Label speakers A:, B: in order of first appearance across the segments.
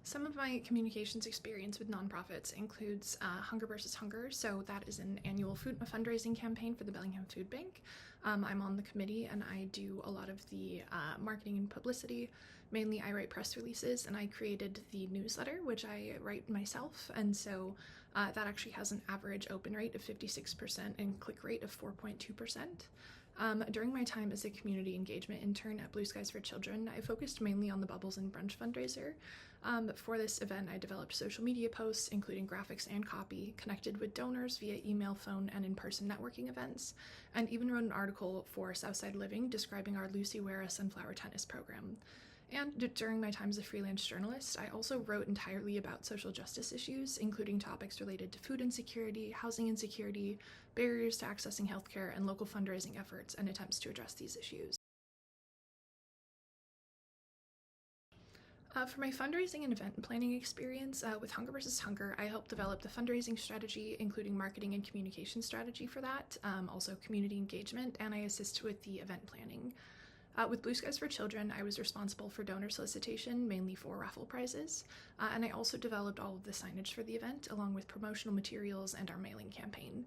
A: Some of my communications experience with nonprofits includes Hunger versus Hunger. So that is an annual food fundraising campaign for the Bellingham Food Bank. I'm on the committee and I do a lot of the marketing and publicity. Mainly I write press releases, and I created the newsletter, which I write myself. And so that actually has an average open rate of 56% and click rate of 4.2%. During my time as a community engagement intern at Blue Skies for Children, I focused mainly on the Bubbles and Brunch fundraiser. But for this event, I developed social media posts, including graphics and copy, connected with donors via email, phone, and in-person networking events, and even wrote an article for Southside Living describing our Lucy Wera Sunflower Tennis program. And during my time as a freelance journalist, I also wrote entirely about social justice issues, including topics related to food insecurity, housing insecurity, barriers to accessing healthcare, and local fundraising efforts and attempts to address these issues. For my fundraising and event planning experience with Hunger versus Hunger, I helped develop the fundraising strategy, including marketing and communication strategy for that, also community engagement, and I assist with the event planning. With Blue Skies for Children, I was responsible for donor solicitation, mainly for raffle prizes, and I also developed all of the signage for the event, along with promotional materials and our mailing campaign.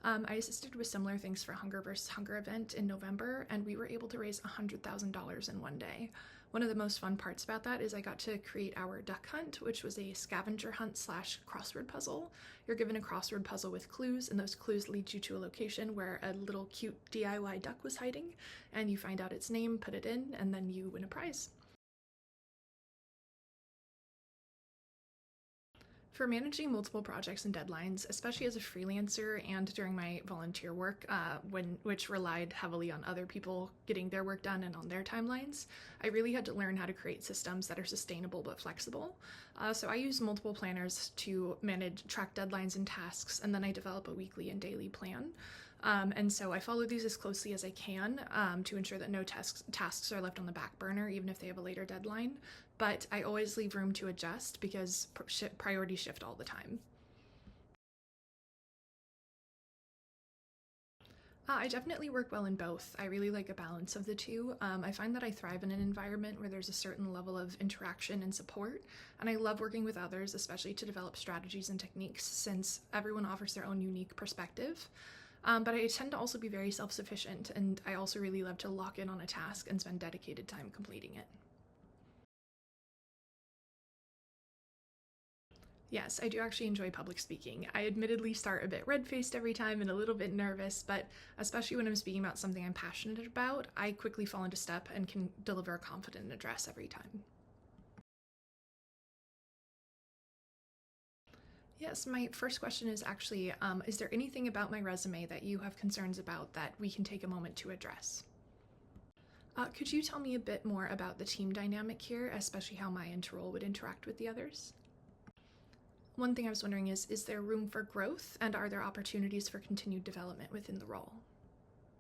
A: I assisted with similar things for Hunger vs. Hunger event in November, and we were able to raise $100,000 in one day. One of the most fun parts about that is I got to create our duck hunt, which was a scavenger hunt slash crossword puzzle. You're given a crossword puzzle with clues, and those clues lead you to a location where a little cute DIY duck was hiding, and you find out its name, put it in, and then you win a prize. For managing multiple projects and deadlines, especially as a freelancer and during my volunteer work, which relied heavily on other people getting their work done and on their timelines, I really had to learn how to create systems that are sustainable but flexible. So I use multiple planners to track deadlines and tasks, and then I develop a weekly and daily plan. And so I follow these as closely as I can to ensure that no tasks are left on the back burner, even if they have a later deadline. But I always leave room to adjust because priorities shift all the time. I definitely work well in both. I really like a balance of the two. I find that I thrive in an environment where there's a certain level of interaction and support, and I love working with others, especially to develop strategies and techniques, since everyone offers their own unique perspective. But I tend to also be very self-sufficient, and I also really love to lock in on a task and spend dedicated time completing it. Yes, I do actually enjoy public speaking. I admittedly start a bit red-faced every time and a little bit nervous, but especially when I'm speaking about something I'm passionate about, I quickly fall into step and can deliver a confident address every time. Yes, my first question is actually, is there anything about my resume that you have concerns about that we can take a moment to address? Could you tell me a bit more about the team dynamic here, especially how my role would interact with the others? One thing I was wondering is there room for growth, and are there opportunities for continued development within the role?